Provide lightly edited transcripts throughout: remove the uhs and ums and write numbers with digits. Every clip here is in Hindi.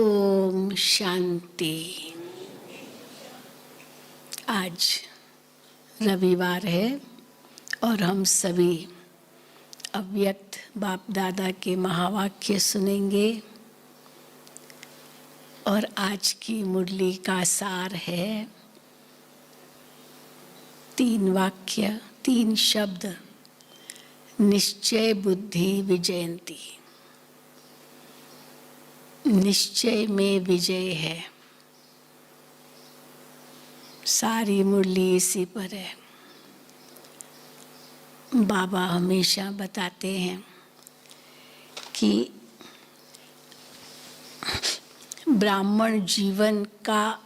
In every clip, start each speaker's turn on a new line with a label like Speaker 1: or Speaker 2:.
Speaker 1: ओम शांति। आज रविवार है और हम सभी अव्यक्त बाप दादा के महावाक्य सुनेंगे। और आज की मुरली का सार है 3 वाक्य 3 शब्द। निश्चय बुद्धि विजयंती। निश्चय में विजय है। सारी मुरली इसी पर है। बाबा हमेशा बताते हैं कि ब्राह्मण जीवन का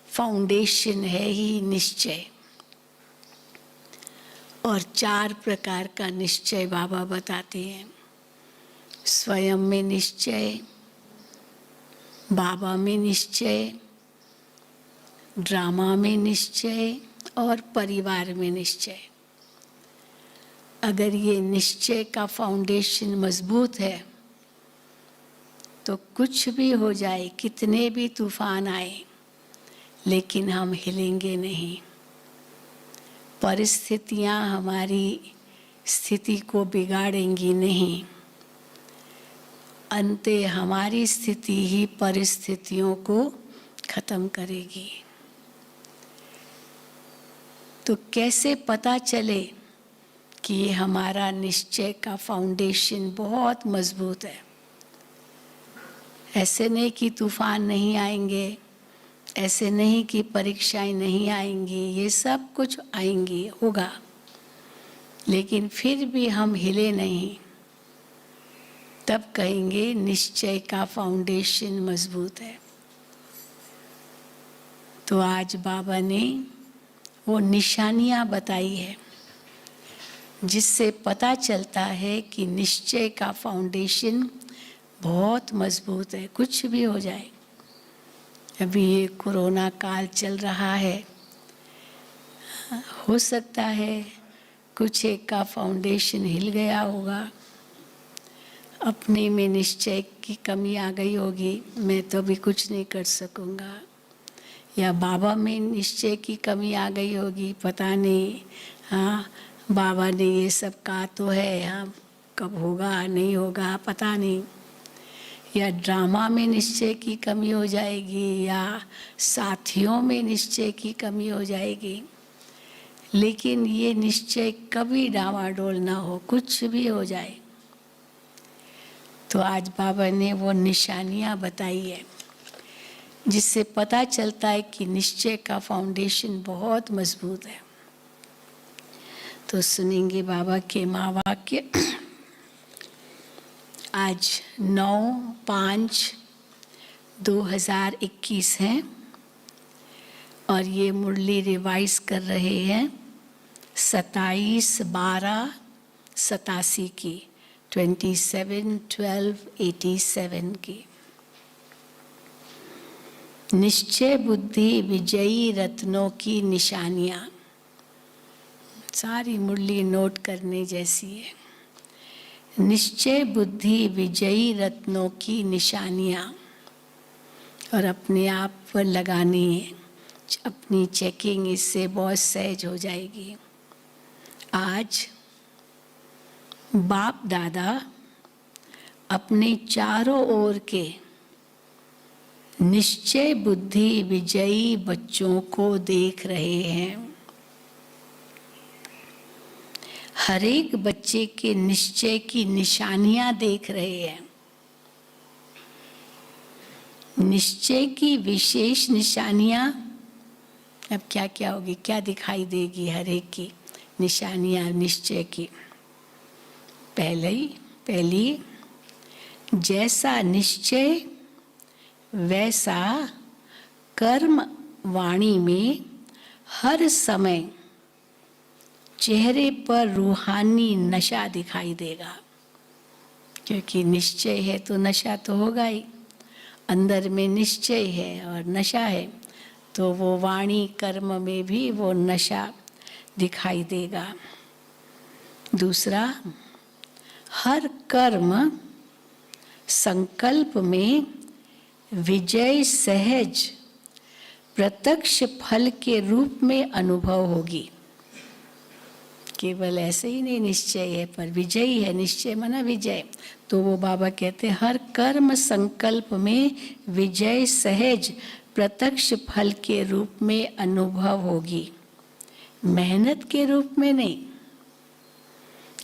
Speaker 1: फाउंडेशन है ही निश्चय। और 4 प्रकार का निश्चय बाबा बताते हैं। स्वयं में निश्चय, बाबा में निश्चय, ड्रामा में निश्चय और परिवार में निश्चय। अगर ये निश्चय का फाउंडेशन मजबूत है तो कुछ भी हो जाए, कितने भी तूफान आए, लेकिन हम हिलेंगे नहीं। परिस्थितियां हमारी स्थिति को बिगाड़ेंगी नहीं। अंते हमारी स्थिति ही परिस्थितियों को खत्म करेगी। तो कैसे पता चले कि ये हमारा निश्चय का फाउंडेशन बहुत मजबूत है? ऐसे नहीं कि तूफान नहीं आएंगे, ऐसे नहीं कि परीक्षाएं नहीं आएंगी, ये सब कुछ आएंगी, होगा, लेकिन फिर भी हम हिले नहीं। तब कहेंगे निश्चय का फाउंडेशन मजबूत है। तो आज बाबा ने वो निशानियां बताई है जिससे पता चलता है कि निश्चय का फाउंडेशन बहुत मजबूत है। कुछ भी हो जाए, अभी ये कोरोना काल चल रहा है, हो सकता है कुछ एक का फाउंडेशन हिल गया होगा, अपने में निश्चय की कमी आ गई होगी, मैं तो अभी कुछ नहीं कर सकूँगा, या बाबा में निश्चय की कमी आ गई होगी, पता नहीं। हाँ, बाबा ने ये सब कहा तो है, हाँ कब होगा नहीं होगा पता नहीं। या ड्रामा में निश्चय की कमी हो जाएगी, या साथियों में निश्चय की कमी हो जाएगी, लेकिन ये निश्चय कभी डावाडोल ना हो, कुछ भी हो जाए। तो आज बाबा ने वो निशानियां बताई है जिससे पता चलता है कि निश्चय का फाउंडेशन बहुत मजबूत है। तो सुनेंगे बाबा के महावाक्य। आज 9/5/2021 है और ये मुरली रिवाइज कर रहे हैं 27/12/87 की, 27/12/87 की। निश्चय बुद्धि विजयी रत्नों की निशानियां। सारी मुरली नोट करने जैसी है। निश्चय बुद्धि विजयी रत्नों की निशानियां, और अपने आप पर लगानी है। अपनी चेकिंग इससे बहुत सहज हो जाएगी। आज बाप दादा अपने चारों ओर के निश्चय बुद्धि विजयी बच्चों को देख रहे हैं। हर एक बच्चे के निश्चय की निशानियां देख रहे हैं। निश्चय की विशेष निशानियां अब क्या क्या होगी, क्या दिखाई देगी हर एक की निशानियां निश्चय की। पहली, जैसा निश्चय वैसा कर्म वाणी में हर समय चेहरे पर रूहानी नशा दिखाई देगा। क्योंकि निश्चय है तो नशा तो होगा ही। अंदर में निश्चय है और नशा है तो वो वाणी कर्म में भी वो नशा दिखाई देगा। दूसरा, हर कर्म संकल्प में विजय सहज प्रत्यक्ष फल के रूप में अनुभव होगी। केवल ऐसे ही नहीं निश्चय है, पर विजयी है। निश्चय माना विजय। तो वो बाबा कहते हैं हर कर्म संकल्प में विजय सहज प्रत्यक्ष फल के रूप में अनुभव होगी, मेहनत के रूप में नहीं,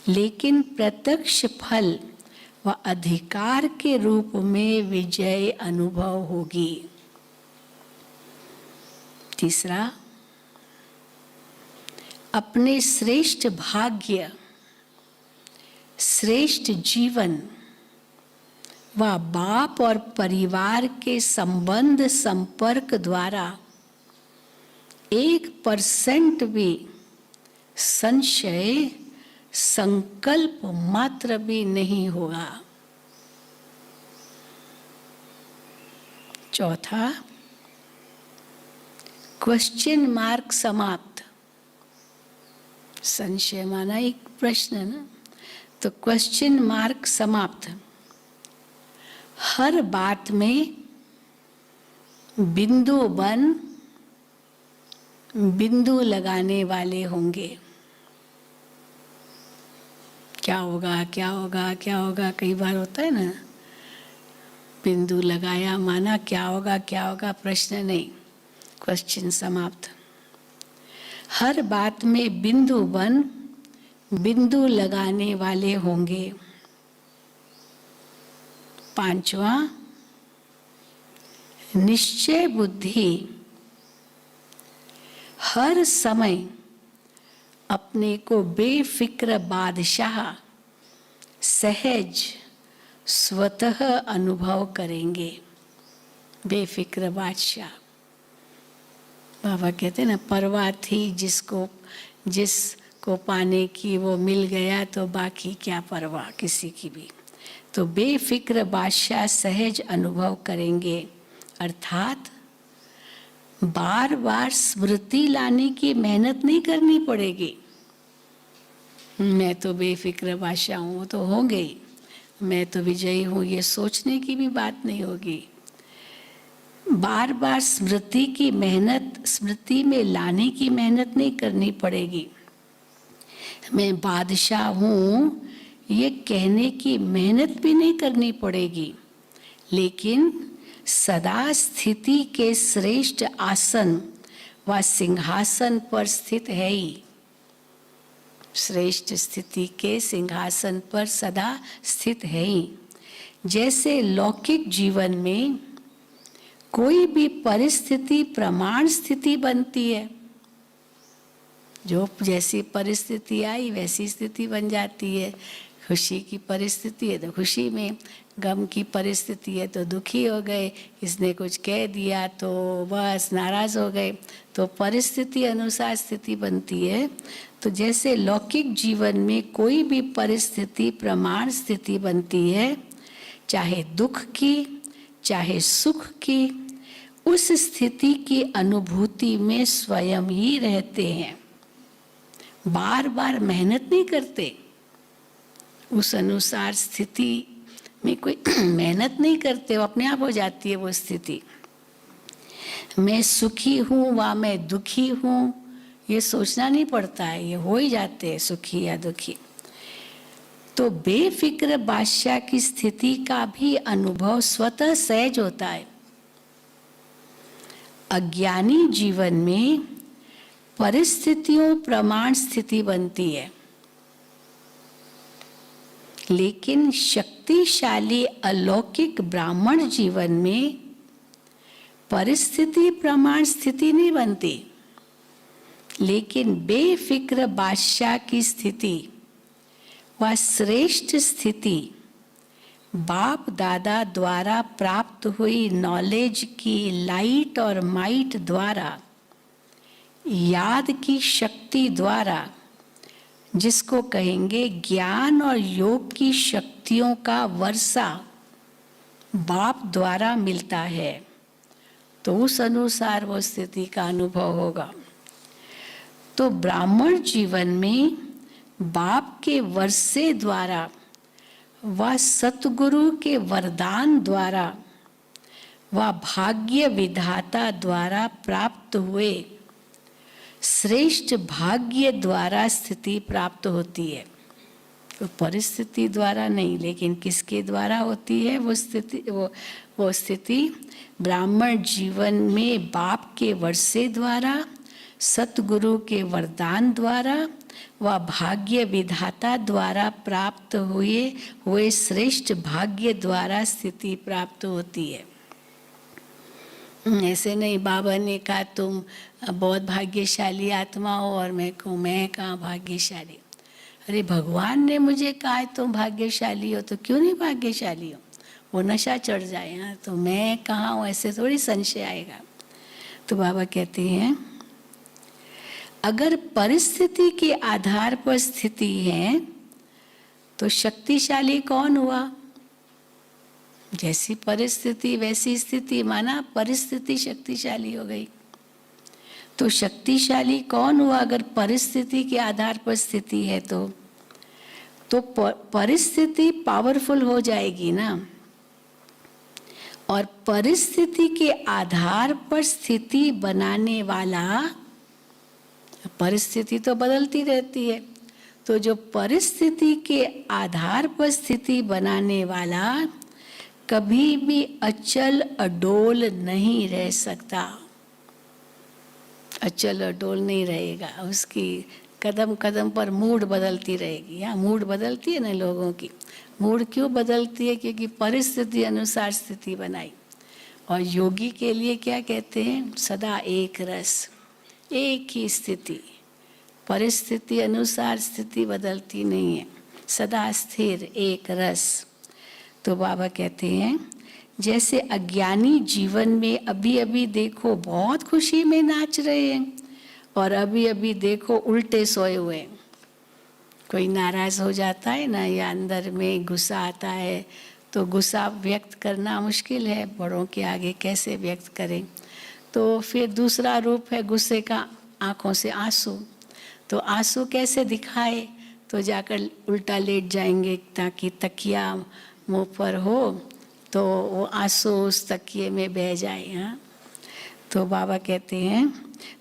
Speaker 1: लेकिन प्रत्यक्ष फल व अधिकार के रूप में विजय अनुभव होगी। तीसरा, अपने श्रेष्ठ भाग्य, श्रेष्ठ जीवन व बाप और परिवार के संबंध संपर्क द्वारा 1% भी संशय संकल्प मात्र भी नहीं होगा। चौथा, क्वेश्चन मार्क समाप्त। संशय माना एक प्रश्न ना, तो क्वेश्चन मार्क समाप्त। हर बात में बिंदु बन बिंदु लगाने वाले होंगे। क्या होगा क्या होगा क्या होगा, कई बार होता है ना, बिंदु लगाया माना क्या होगा प्रश्न नहीं, क्वेश्चन समाप्त। हर बात में बिंदु बन बिंदु लगाने वाले होंगे। पांचवा, निश्चय बुद्धि हर समय अपने को बेफिक्र बादशाह सहज स्वतः अनुभव करेंगे। बेफिक्र बादशाह, बाबा कहते हैं ना, परवाह थी जिसको पाने की वो मिल गया, तो बाकी क्या परवाह किसी की भी। तो बेफिक्र बादशाह सहज अनुभव करेंगे, अर्थात बार बार स्मृति लाने की मेहनत नहीं करनी पड़ेगी। मैं तो बेफिक्र बादशाह हूँ, तो होंगे ही, मैं तो विजयी हूँ, ये सोचने की भी बात नहीं होगी। बार बार स्मृति में लाने की मेहनत नहीं करनी पड़ेगी। मैं बादशाह हूँ ये कहने की मेहनत भी नहीं करनी पड़ेगी, लेकिन सदा स्थिति के श्रेष्ठ आसन व सिंहासन पर स्थित है ही। श्रेष्ठ स्थिति के सिंहासन पर सदा स्थित है ही। जैसे लौकिक जीवन में कोई भी परिस्थिति प्रमाण स्थिति बनती है, जो जैसी परिस्थिति आई वैसी स्थिति बन जाती है। खुशी की परिस्थिति है तो खुशी में, गम की परिस्थिति है तो दुखी हो गए, किसने कुछ कह दिया तो बस नाराज हो गए, तो परिस्थिति अनुसार स्थिति बनती है। तो जैसे लौकिक जीवन में कोई भी परिस्थिति प्रमाण स्थिति बनती है, चाहे दुख की चाहे सुख की, उस स्थिति की अनुभूति में स्वयं ही रहते हैं, बार बार मेहनत नहीं करते। उस अनुसार स्थिति में कोई मेहनत नहीं करते, वो अपने आप हो जाती है वो स्थिति। मैं सुखी हूँ व मैं दुखी हूँ ये सोचना नहीं पड़ता है, ये हो ही जाते हैं सुखी या दुखी। तो बेफिक्र बादशाह की स्थिति का भी अनुभव स्वतः सहज होता है। अज्ञानी जीवन में परिस्थितियों प्रमाण स्थिति बनती है, लेकिन शक्तिशाली अलौकिक ब्राह्मण जीवन में परिस्थिति प्रमाण स्थिति नहीं बनती, लेकिन बेफिक्र बादशाह की स्थिति व श्रेष्ठ स्थिति बाप दादा द्वारा प्राप्त हुई नॉलेज की लाइट और माइट द्वारा, याद की शक्ति द्वारा, जिसको कहेंगे ज्ञान और योग की शक्तियों का वर्षा बाप द्वारा मिलता है, तो उस अनुसार वो स्थिति का अनुभव होगा। तो ब्राह्मण जीवन में बाप के वर्षे द्वारा व सतगुरु के वरदान द्वारा व भाग्य विधाता द्वारा प्राप्त हुए श्रेष्ठ भाग्य द्वारा स्थिति प्राप्त होती है। तो परिस्थिति द्वारा नहीं, लेकिन किसके द्वारा होती है वो स्थिति? वो स्थिति ब्राह्मण जीवन में बाप के वर्षे द्वारा, सतगुरु के वरदान द्वारा व भाग्य विधाता द्वारा प्राप्त हुए श्रेष्ठ भाग्य द्वारा स्थिति प्राप्त होती है। ऐसे नहीं बाबा ने कहा तुम बहुत भाग्यशाली आत्मा हो और मैं कहूँ मैं कहाँ भाग्यशाली। अरे भगवान ने मुझे कहा है तुम भाग्यशाली हो, तो क्यों नहीं भाग्यशाली हो? वो नशा चढ़ जाए हाँ, तो मैं कहाँ हूँ, ऐसे थोड़ी संशय आएगा। तो बाबा कहते हैं अगर परिस्थिति के आधार पर स्थिति है तो शक्तिशाली कौन हुआ? जैसी परिस्थिति वैसी स्थिति, माना परिस्थिति शक्तिशाली हो गई। तो शक्तिशाली कौन हुआ अगर परिस्थिति के आधार पर स्थिति है? तो परिस्थिति पावरफुल हो जाएगी ना। और परिस्थिति के आधार पर स्थिति बनाने वाला, परिस्थिति तो बदलती रहती है, तो जो परिस्थिति के आधार पर स्थिति बनाने वाला कभी भी अचल अडोल नहीं रह सकता। अचल अडोल नहीं रहेगा, उसकी कदम कदम पर मूड बदलती रहेगी। हाँ, मूड बदलती है ना लोगों की। मूड क्यों बदलती है? क्योंकि परिस्थिति अनुसार स्थिति बनाई। और योगी के लिए क्या कहते हैं? सदा एक रस, एक ही स्थिति। परिस्थिति अनुसार स्थिति बदलती नहीं है, सदा स्थिर एक रस। तो बाबा कहते हैं जैसे अज्ञानी जीवन में अभी अभी देखो बहुत खुशी में नाच रहे हैं और अभी अभी देखो उल्टे सोए हुए हैं। कोई नाराज हो जाता है ना, या अंदर में गुस्सा आता है, तो गुस्सा व्यक्त करना मुश्किल है, बड़ों के आगे कैसे व्यक्त करें? तो फिर दूसरा रूप है गुस्से का, आंखों से आंसू। तो आंसू कैसे दिखाए? तो जाकर उल्टा लेट जाएंगे ताकि तकिया मुंह पर हो तो वो आंसू उस तकिए में बह जाए। हाँ, तो बाबा कहते हैं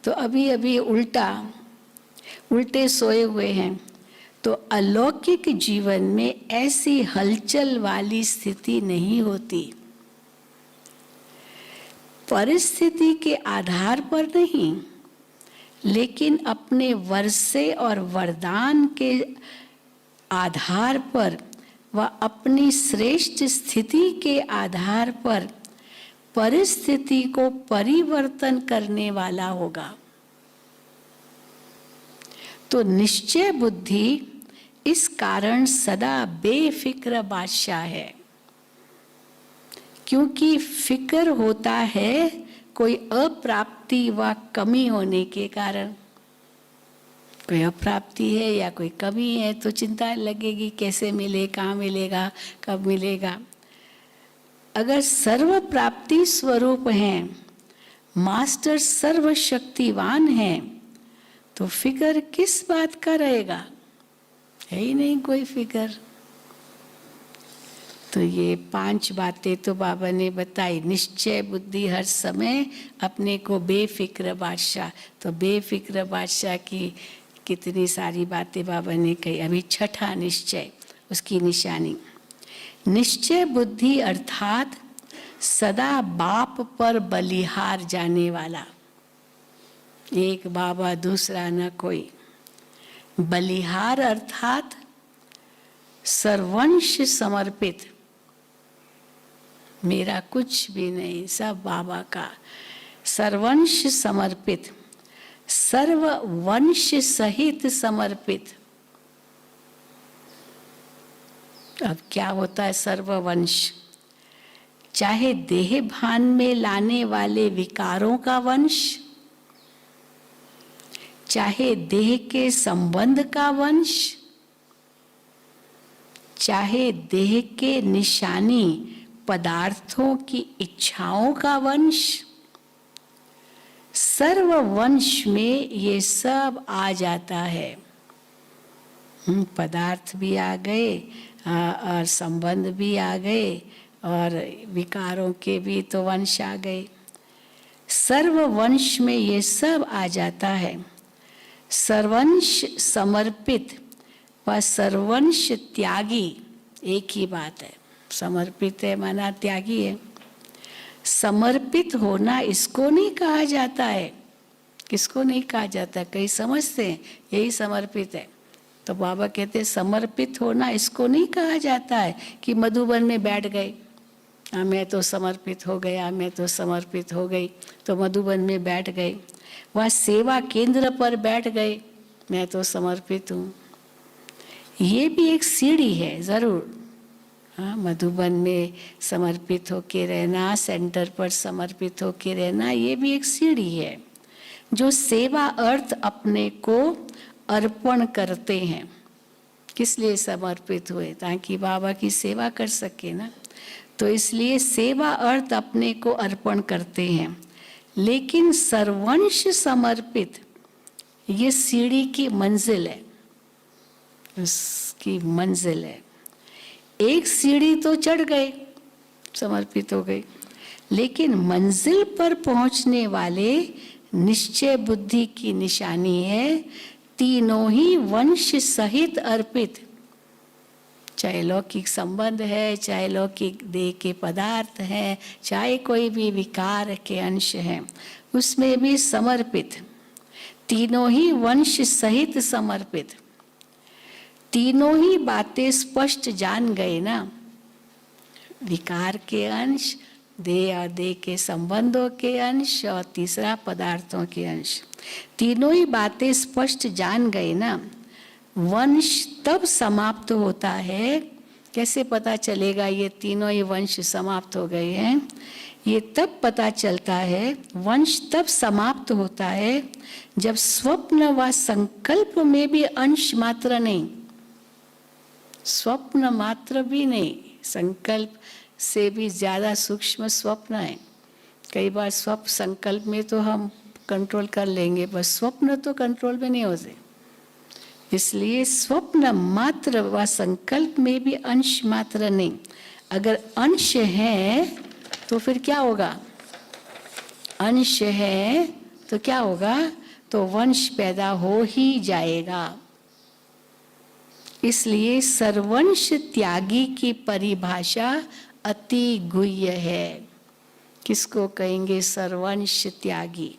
Speaker 1: तो अभी अभी उल्टे सोए हुए हैं। तो अलौकिक जीवन में ऐसी हलचल वाली स्थिति नहीं होती। परिस्थिति के आधार पर नहीं, लेकिन अपने वर्षे और वरदान के आधार पर व अपनी श्रेष्ठ स्थिति के आधार पर परिस्थिति को परिवर्तन करने वाला होगा। तो निश्चय बुद्धि इस कारण सदा बेफिक्र बादशाह है, क्योंकि फिक्र होता है कोई अप्राप्ति व कमी होने के कारण। कोई अप्राप्ति है या कोई कमी है तो चिंता लगेगी, कैसे मिले, कहाँ मिलेगा, कब मिलेगा। अगर सर्व प्राप्ति स्वरूप हैं, मास्टर सर्वशक्तिवान हैं, तो फिक्र किस बात का रहेगा? है ही नहीं कोई फिक्र। तो ये 5 बातें तो बाबा ने बताई। निश्चय बुद्धि हर समय अपने को बेफिक्र बादशाह। तो बेफिक्र बादशाह की कितनी सारी बातें बाबा ने कही। अभी छठा निश्चय, उसकी निशानी। निश्चय बुद्धि अर्थात सदा बाप पर बलिहार जाने वाला। एक बाबा दूसरा न कोई। बलिहार अर्थात सर्वंश समर्पित। मेरा कुछ भी नहीं, सब बाबा का। सर्वंश समर्पित, सर्व वंश सहित समर्पित। अब क्या होता है सर्ववंश? चाहे देह भान में लाने वाले विकारों का वंश, चाहे देह के संबंध का वंश, चाहे देह के निशानी पदार्थों की इच्छाओं का वंश, सर्व वंश में ये सब आ जाता है। पदार्थ भी आ गए और संबंध भी आ गए और विकारों के भी तो वंश आ गए। सर्व वंश में ये सब आ जाता है। सर्वंश समर्पित व सर्वंश त्यागी एक ही बात है। समर्पित है माना त्यागी है। समर्पित होना इसको नहीं कहा जाता है। किसको नहीं कहा जाता? कई समझते हैं यही समर्पित है। तो बाबा कहते हैं समर्पित होना इसको नहीं कहा जाता है कि मधुबन में बैठ गए, मैं तो समर्पित हो गया, मैं तो समर्पित हो गई, तो मधुबन में बैठ गए। वह सेवा केंद्र पर बैठ गए, मैं तो समर्पित हूँ। ये भी एक सीढ़ी है ज़रूर। हाँ, मधुबन में समर्पित होके रहना, सेंटर पर समर्पित होके रहना, ये भी एक सीढ़ी है। जो सेवा अर्थ अपने को अर्पण करते हैं। किस लिए समर्पित हुए? ताकि बाबा की सेवा कर सके ना। तो इसलिए सेवा अर्थ अपने को अर्पण करते हैं। लेकिन सर्वंश समर्पित ये सीढ़ी की मंजिल है, उसकी मंजिल है। एक सीढ़ी तो चढ़ गए, समर्पित हो गए, लेकिन मंजिल पर पहुंचने वाले निश्चय बुद्धि की निशानी है तीनों ही वंश सहित अर्पित। चाहे लौकिक संबंध है, चाहे लौकिक देह के पदार्थ है, चाहे कोई भी विकार के अंश है, उसमें भी समर्पित। तीनों ही वंश सहित समर्पित। तीनों ही बातें स्पष्ट जान गए ना। विकार के अंश, देह और देह के संबंधों के अंश, और तीसरा पदार्थों के अंश। तीनों ही बातें स्पष्ट जान गए ना। वंश तब समाप्त होता है। कैसे पता चलेगा ये तीनों ही वंश समाप्त हो गए हैं? ये तब पता चलता है, वंश तब समाप्त होता है जब स्वप्न व संकल्प में भी अंश मात्र नहीं, स्वप्न मात्र भी नहीं, संकल्प से भी ज्यादा सूक्ष्म स्वप्न है। कई बार स्वप्न संकल्प में तो हम कंट्रोल कर लेंगे, बस स्वप्न तो कंट्रोल में नहीं होते। इसलिए स्वप्न मात्र व संकल्प में भी अंश मात्र नहीं। अगर अंश है तो फिर क्या होगा? अंश है तो क्या होगा? तो वंश पैदा हो ही जाएगा। इसलिए सर्वंश त्यागी की परिभाषा अति गुह्य है। किसको कहेंगे सर्वंश त्यागी?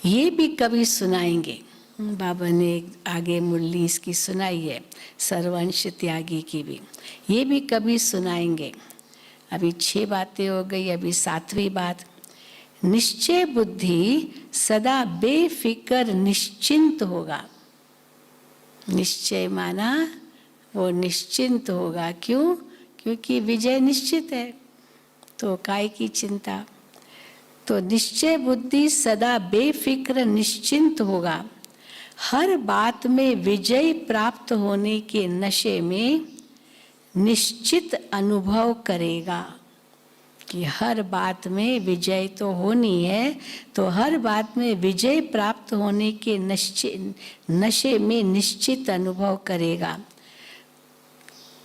Speaker 1: ये भी कभी सुनाएंगे। बाबा ने आगे मुरली इसकी सुनाई है, सर्वंश त्यागी की भी, ये भी कभी सुनाएंगे। अभी 6 बातें हो गई, अभी 7वीं बात। निश्चय बुद्धि सदा बेफिक्र निश्चिंत होगा। निश्चय माना वो निश्चिंत होगा। क्यों? क्योंकि विजय निश्चित है, तो काय की चिंता। तो निश्चय बुद्धि सदा बेफिक्र निश्चिंत होगा। हर बात में विजय प्राप्त होने के नशे में निश्चित अनुभव करेगा कि हर बात में विजय तो होनी है, तो हर बात में विजय प्राप्त होने के नशे में निश्चित अनुभव करेगा।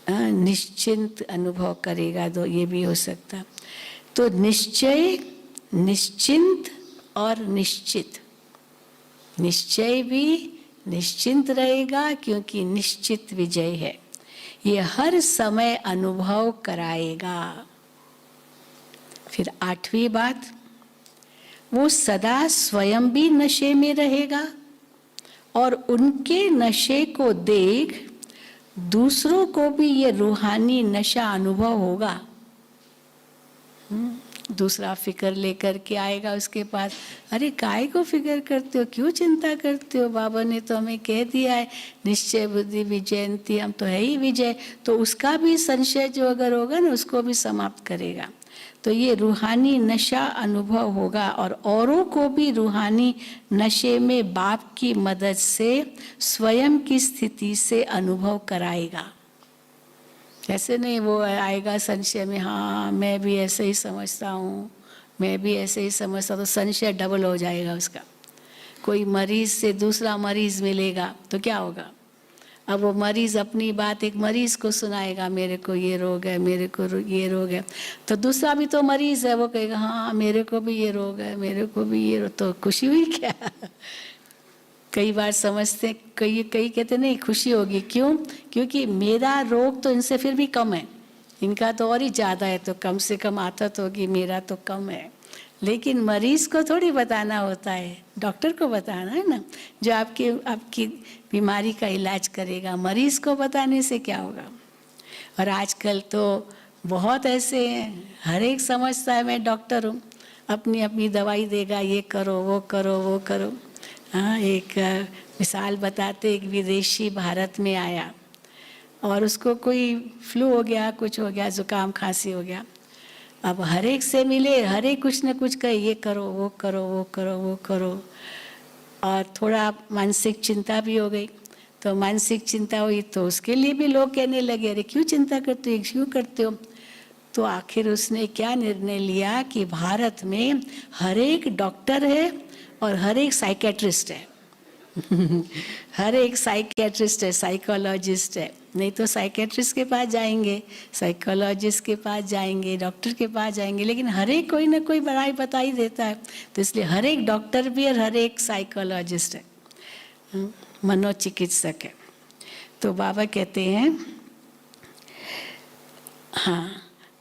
Speaker 1: निश्चिंत अनुभव करेगा, तो ये भी हो सकता। तो निश्चय, निश्चिंत और निश्चित। निश्चय भी निश्चिंत रहेगा क्योंकि निश्चित विजय है। ये हर समय अनुभव कराएगा। फिर 8वीं बात, वो सदा स्वयं भी नशे में रहेगा और उनके नशे को देख दूसरों को भी ये रूहानी नशा अनुभव होगा। दूसरा फिक्र लेकर के आएगा उसके पास, अरे काय को फिक्र करते हो, क्यों चिंता करते हो? बाबा ने तो हमें कह दिया है निश्चय बुद्धि विजयंती, हम तो है ही विजय। तो उसका भी संशय जो अगर होगा ना, उसको भी समाप्त करेगा। तो ये रूहानी नशा अनुभव होगा और औरों को भी रूहानी नशे में बाप की मदद से स्वयं की स्थिति से अनुभव कराएगा। ऐसे नहीं वो आएगा संशय में, हाँ मैं भी ऐसे ही समझता हूँ, मैं भी ऐसे ही समझता, तो संशय डबल हो जाएगा उसका। कोई मरीज से दूसरा मरीज मिलेगा तो क्या होगा? अब वो मरीज अपनी बात एक मरीज को सुनाएगा, मेरे को ये रोग है, मेरे को ये रोग है, तो दूसरा भी तो मरीज है, वो कहेगा हाँ मेरे को भी ये रोग है, मेरे को भी ये रोग, तो खुशी हुई क्या? कई बार समझते, कई कहते नहीं खुशी होगी, क्यों? क्योंकि मेरा रोग तो इनसे फिर भी कम है, इनका तो और ही ज़्यादा है, तो कम से कम आदत होगी, मेरा तो कम है। लेकिन मरीज को थोड़ी बताना होता है, डॉक्टर को बताना है ना, जो आपकी बीमारी का इलाज करेगा। मरीज को बताने से क्या होगा? और आजकल तो बहुत ऐसे हैं, हर एक समझता है मैं डॉक्टर हूँ, अपनी अपनी दवाई देगा, ये करो वो करो वो करो। हाँ, एक मिसाल बताते, एक विदेशी भारत में आया और उसको कोई फ्लू हो गया, कुछ हो गया, जुकाम खांसी हो गया। अब हर एक से मिले, हर एक कुछ न कुछ कहे, ये करो वो करो वो करो वो करो, और थोड़ा मानसिक चिंता भी हो गई। तो मानसिक चिंता हुई तो उसके लिए भी लोग कहने लगे, अरे क्यों चिंता करते हो, क्यों करते हो? तो आखिर उसने क्या निर्णय लिया कि भारत में हर एक डॉक्टर है और हर एक साइकेट्रिस्ट है। हर एक साइकेट्रिस्ट है, साइकोलॉजिस्ट है। नहीं तो साइकेट्रिस्ट के पास जाएंगे, साइकोलॉजिस्ट के पास जाएंगे, डॉक्टर के पास जाएंगे, लेकिन हर एक कोई ना कोई बड़ाई बता ही देता है। तो इसलिए हर एक डॉक्टर भी और हर एक साइकोलॉजिस्ट है, मनोचिकित्सक है। तो बाबा कहते हैं, हाँ,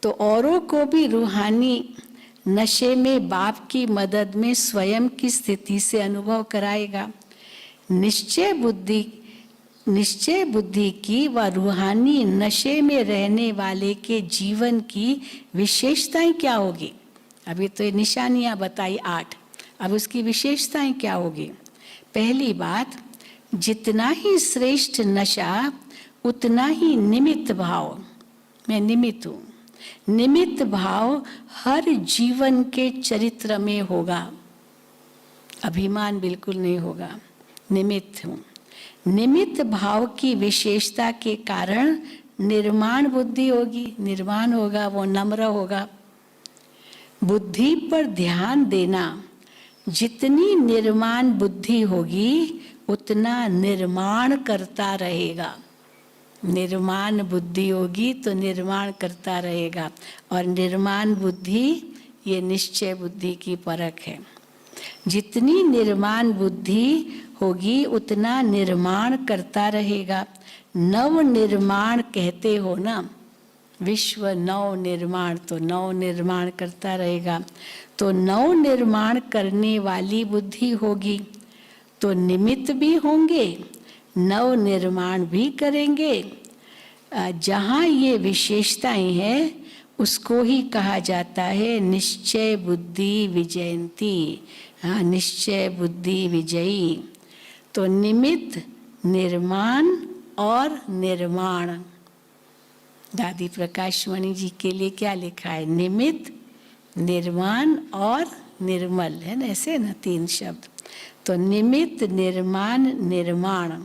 Speaker 1: तो औरों को भी रूहानी नशे में बाप की मदद में स्वयं की स्थिति से अनुभव कराएगा। निश्चय बुद्धि की व रूहानी नशे में रहने वाले के जीवन की विशेषताएं क्या होगी? अभी तो ये निशानियां बताई 8, अब उसकी विशेषताएं क्या होगी? पहली बात, जितना ही श्रेष्ठ नशा उतना ही निमित्त भाव, मैं निमित्त हूँ, निमित्त भाव हर जीवन के चरित्र में होगा। अभिमान बिल्कुल नहीं होगा, निमित्त हूँ। निमित्त भाव की विशेषता के कारण निर्माण बुद्धि होगी, निर्माण होगा, वो नम्र होगा। बुद्धि पर ध्यान देना, जितनी निर्माण बुद्धि होगी उतना निर्माण करता रहेगा। निर्माण बुद्धि होगी तो निर्माण करता रहेगा, और निर्माण बुद्धि ये निश्चय बुद्धि की परख है। जितनी निर्माण बुद्धि होगी उतना निर्माण करता रहेगा। नव निर्माण कहते हो ना, विश्व नव निर्माण, तो नव निर्माण करता रहेगा। तो नव निर्माण करने वाली बुद्धि होगी तो निमित्त भी होंगे, नव निर्माण भी करेंगे। जहाँ ये विशेषताएं हैं उसको ही कहा जाता है निश्चय बुद्धि विजयंती। हाँ, निश्चय बुद्धि विजयी। तो निमित्त, निर्माण और निर्माण। दादी प्रकाश मणि जी के लिए क्या लिखा है? निमित्त, निर्माण और निर्मल, है ना, ऐसे ना 3 शब्द। तो निमित्त, निर्माण, निर्माण।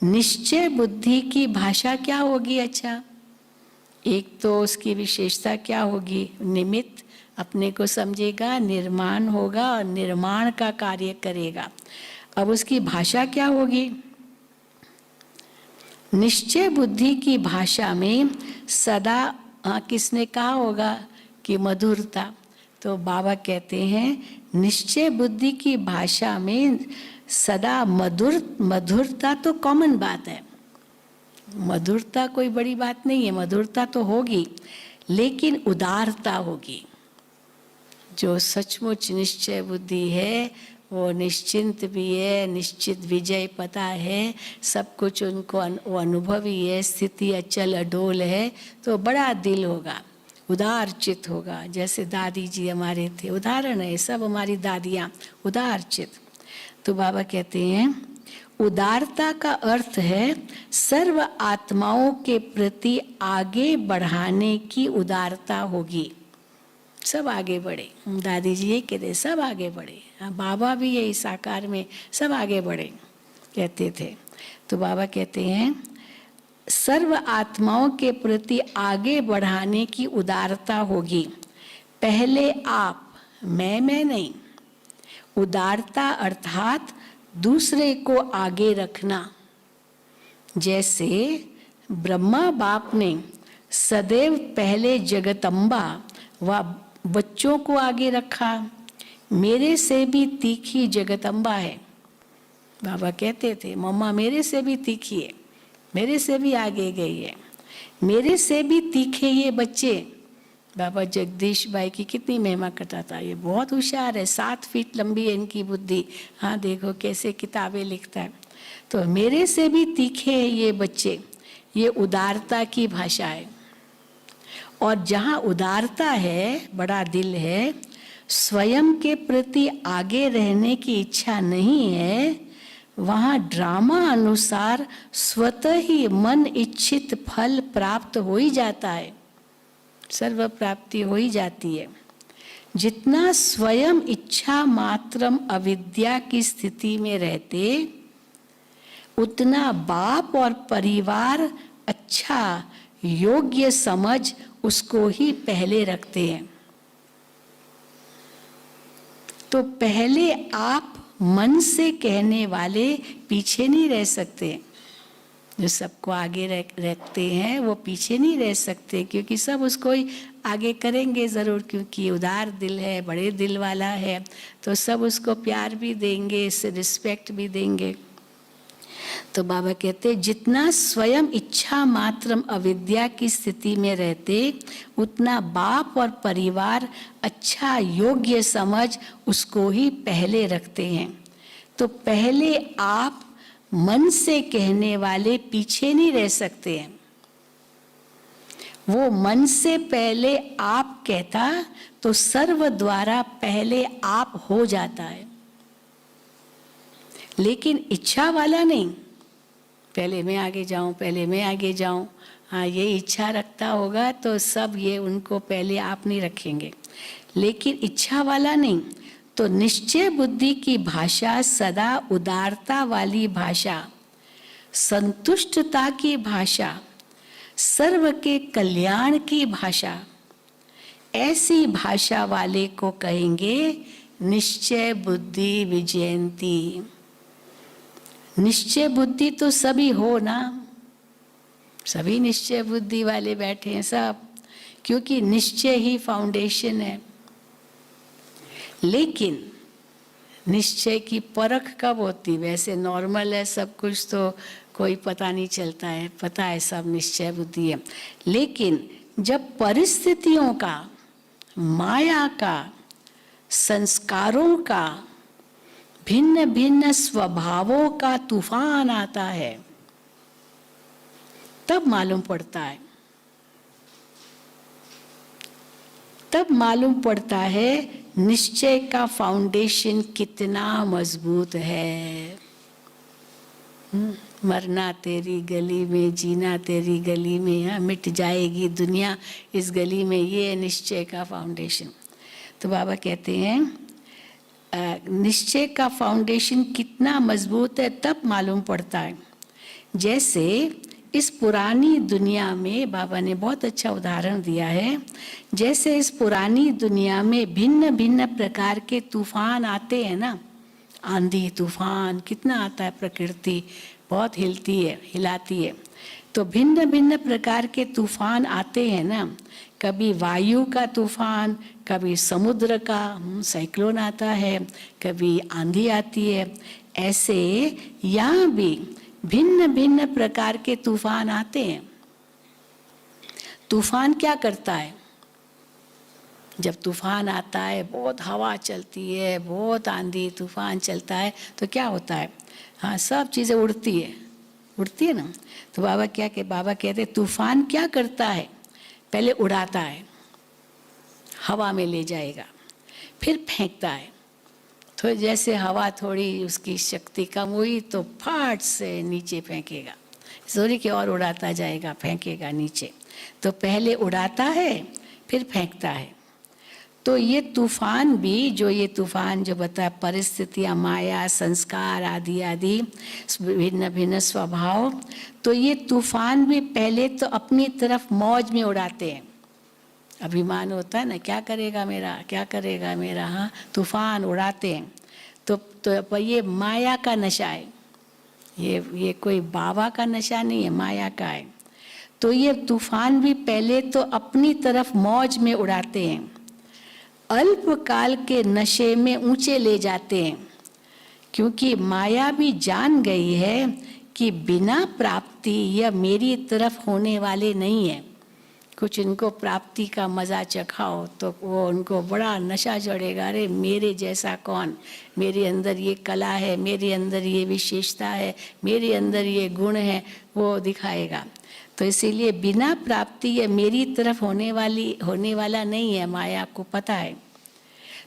Speaker 1: निश्चय बुद्धि की भाषा क्या होगी? अच्छा, एक तो उसकी विशेषता क्या होगी? निमित्त अपने को समझेगा, निर्माण होगा और निर्माण का कार्य करेगा। अब उसकी भाषा क्या होगी? निश्चय बुद्धि की भाषा में सदा, किसने कहा होगा कि मधुरता? तो बाबा कहते हैं निश्चय बुद्धि की भाषा में सदा मधुरता तो कॉमन बात है, मधुरता कोई बड़ी बात नहीं है, मधुरता तो होगी, लेकिन उदारता होगी। जो सचमुच निश्चय बुद्धि है वो निश्चिंत भी है, निश्चित विजय पता है, सब कुछ उनको वो अनुभवी है, स्थिति अचल अडोल है, तो बड़ा दिल होगा, उदार चित होगा। जैसे दादी जी हमारे थे, उदाहरण है, सब हमारी दादियाँ उदार चित। तो बाबा कहते हैं उदारता का अर्थ है सर्व आत्माओं के प्रति आगे बढ़ाने की उदारता होगी। सब आगे बढ़े, दादी जी ये कहते सब आगे बढ़े, बाबा भी यही साकार में सब आगे बढ़े कहते थे। तो बाबा कहते हैं सर्व आत्माओं के प्रति आगे बढ़ाने की उदारता होगी। पहले आप, मैं नहीं। उदारता अर्थात दूसरे को आगे रखना, जैसे ब्रह्मा बाप ने सदैव पहले जगदम्बा व बच्चों को आगे रखा, मेरे से भी तीखी जगदम्बा है। बाबा कहते थे मम्मा मेरे से भी तीखी है, मेरे से भी आगे गई है, मेरे से भी तीखे ये बच्चे। बाबा जगदीश भाई की कितनी महिमा करता था, ये बहुत होशियार है, 7 फीट लंबी है इनकी बुद्धि। हाँ देखो कैसे किताबें लिखता है। तो मेरे से भी तीखे हैं ये बच्चे, ये उदारता की भाषा है। और जहाँ उदारता है, बड़ा दिल है, स्वयं के प्रति आगे रहने की इच्छा नहीं है, वहाँ ड्रामा अनुसार स्वतः ही मन इच्छित फल प्राप्त हो ही जाता है, सर्व प्राप्ति हो ही जाती है। जितना स्वयं इच्छा मात्रम अविद्या की स्थिति में रहते, उतना बाप और परिवार अच्छा योग्य समझ उसको ही पहले रखते हैं। तो पहले आप मन से कहने वाले पीछे नहीं रह सकते। जो सबको आगे रखते हैं वो पीछे नहीं रह सकते, क्योंकि सब उसको ही आगे करेंगे ज़रूर, क्योंकि उदार दिल है, बड़े दिल वाला है, तो सब उसको प्यार भी देंगे, रिस्पेक्ट भी देंगे। तो बाबा कहते जितना स्वयं इच्छा मात्रम अविद्या की स्थिति में रहते, उतना बाप और परिवार अच्छा योग्य समझ उसको ही पहले रखते हैं। तो पहले आप मन से कहने वाले पीछे नहीं रह सकते हैं। वो मन से पहले आप कहता तो सर्व द्वारा पहले आप हो जाता है, लेकिन इच्छा वाला नहीं, पहले मैं आगे जाऊं, पहले मैं आगे जाऊं। हाँ ये इच्छा रखता होगा तो सब ये उनको पहले आप नहीं रखेंगे, लेकिन इच्छा वाला नहीं। तो निश्चय बुद्धि की भाषा सदा उदारता वाली भाषा, संतुष्टता की भाषा, सर्व के कल्याण की भाषा, ऐसी भाषा वाले को कहेंगे निश्चय बुद्धि विजयंती। निश्चय बुद्धि तो सभी हो ना, सभी निश्चय बुद्धि वाले बैठे हैं सब, क्योंकि निश्चय ही फाउंडेशन है। लेकिन निश्चय की परख कब होती? वैसे नॉर्मल है सब कुछ तो कोई पता नहीं चलता है, पता है सब निश्चय बुद्धि है। लेकिन जब परिस्थितियों का, माया का, संस्कारों का, भिन्न भिन्न स्वभावों का तूफान आता है, तब मालूम पड़ता है, तब मालूम पड़ता है निश्चय का फाउंडेशन कितना मजबूत है। मरना तेरी गली में, जीना तेरी गली में, हाँ मिट जाएगी दुनिया इस गली में, ये है निश्चय का फाउंडेशन। तो बाबा कहते हैं निश्चय का फाउंडेशन कितना मजबूत है तब मालूम पड़ता है। जैसे इस पुरानी दुनिया में, बाबा ने बहुत अच्छा उदाहरण दिया है, जैसे इस पुरानी दुनिया में भिन्न भिन्न प्रकार के तूफान आते हैं ना, आंधी तूफान कितना आता है, प्रकृति बहुत हिलती है, हिलाती है। तो भिन्न भिन्न प्रकार के तूफान आते हैं ना, कभी वायु का तूफान, कभी समुद्र का साइक्लोन आता है, कभी आंधी आती है। ऐसे यहाँ भी भिन्न भिन्न प्रकार के तूफान आते हैं। तूफान क्या करता है? जब तूफान आता है, बहुत हवा चलती है, बहुत आंधी तूफान चलता है, तो क्या होता है? हाँ सब चीज़ें उड़ती है ना। तो बाबा बाबा कहते तूफान क्या करता है? पहले उड़ाता है, हवा में ले जाएगा, फिर फेंकता है। तो जैसे हवा थोड़ी उसकी शक्ति कम हुई तो फाट से नीचे फेंकेगा, जोरी की ओर उड़ाता जाएगा, फेंकेगा नीचे। तो पहले उड़ाता है फिर फेंकता है। तो ये तूफान भी, जो ये तूफान जो बता, परिस्थितियाँ, माया, संस्कार आदि आदि भिन्न भिन्न स्वभाव, तो ये तूफान भी पहले तो अपनी तरफ मौज में उड़ाते हैं। अभिमान होता है ना, क्या करेगा मेरा, क्या करेगा मेरा, हाँ तूफान उड़ाते हैं। तो ये माया का नशा है, ये कोई बाबा का नशा नहीं है, माया का है। तो ये तूफान भी पहले तो अपनी तरफ मौज में उड़ाते हैं, अल्पकाल के नशे में ऊंचे ले जाते हैं, क्योंकि माया भी जान गई है कि बिना प्राप्ति यह मेरी तरफ होने वाले नहीं है। कुछ इनको प्राप्ति का मजा चखाओ तो वो उनको बड़ा नशा चढ़ेगा, अरे मेरे जैसा कौन, मेरे अंदर ये कला है, मेरे अंदर ये विशेषता है, मेरे अंदर ये गुण है, वो दिखाएगा। तो इसीलिए बिना प्राप्ति ये मेरी तरफ होने वाला नहीं है, माया को पता है।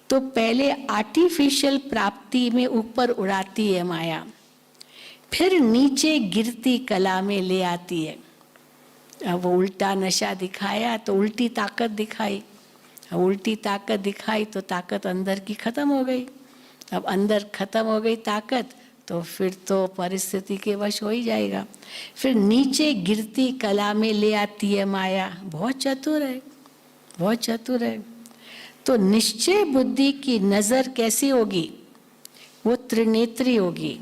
Speaker 1: तो पहले आर्टिफिशियल प्राप्ति में ऊपर उड़ाती है माया, फिर नीचे गिरती कला में ले आती है। अब वो उल्टा नशा दिखाया तो उल्टी ताकत दिखाई, अब उल्टी ताकत दिखाई तो ताकत अंदर की खत्म हो गई। अब अंदर खत्म हो गई ताकत तो फिर तो परिस्थिति के वश हो ही जाएगा। फिर नीचे गिरती कला में ले आती है माया। बहुत चतुर है, बहुत चतुर है। तो निश्चय बुद्धि की नजर कैसी होगी? वो त्रिनेत्री होगी।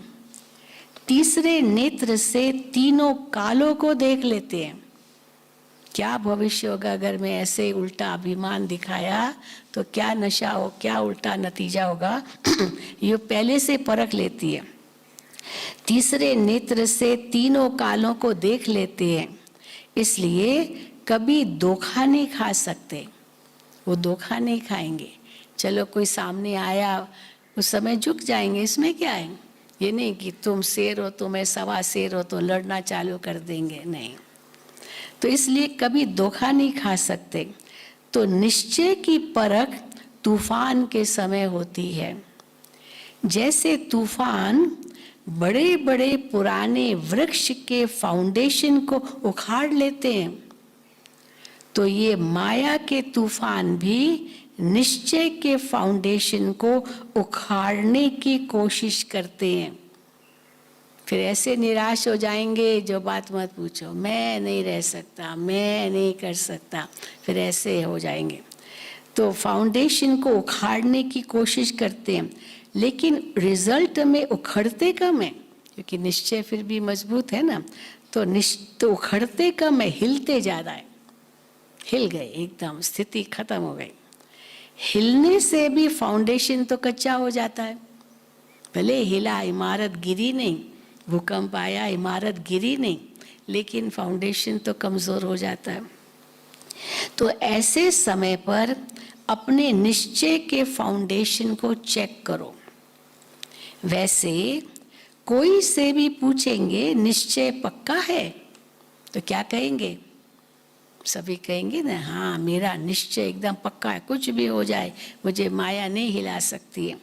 Speaker 1: तीसरे नेत्र से तीनों कालों को देख लेते हैं। क्या भविष्य होगा अगर मैं ऐसे उल्टा अभिमान दिखाया तो क्या नशा हो, क्या उल्टा नतीजा होगा ये पहले से परख लेती है। तीसरे नेत्र से तीनों कालों को देख लेते हैं, इसलिए कभी धोखा नहीं खा सकते। वो धोखा नहीं खाएंगे। चलो कोई सामने आया उस समय झुक जाएंगे, इसमें क्या है। ये नहीं कि तुम शेर हो तो मैं सवा शेर हो तो लड़ना चालू कर देंगे, नहीं। तो इसलिए कभी धोखा नहीं खा सकते। तो निश्चय की परख तूफान के समय होती है। जैसे तूफान बड़े बड़े पुराने वृक्ष के फाउंडेशन को उखाड़ लेते हैं, तो ये माया के तूफान भी निश्चय के फाउंडेशन को उखाड़ने की कोशिश करते हैं। फिर ऐसे निराश हो जाएंगे जो बात मत पूछो, मैं नहीं रह सकता, मैं नहीं कर सकता, फिर ऐसे हो जाएंगे। तो फाउंडेशन को उखाड़ने की कोशिश करते हैं, लेकिन रिजल्ट में उखड़ते कम है, क्योंकि निश्चय फिर भी मजबूत है ना। तो उखड़ते कम है, हिलते ज़्यादा है। हिल गए एकदम, स्थिति खत्म हो गई। हिलने से भी फाउंडेशन तो कच्चा हो जाता है। भले हिला, इमारत गिरी नहीं, भूकंप आया, इमारत गिरी नहीं, लेकिन फाउंडेशन तो कमजोर हो जाता है। तो ऐसे समय पर अपने निश्चय के फाउंडेशन को चेक करो। वैसे कोई से भी पूछेंगे निश्चय पक्का है, तो क्या कहेंगे? सभी कहेंगे ना, हाँ मेरा निश्चय एकदम पक्का है, कुछ भी हो जाए मुझे माया नहीं हिला सकती है।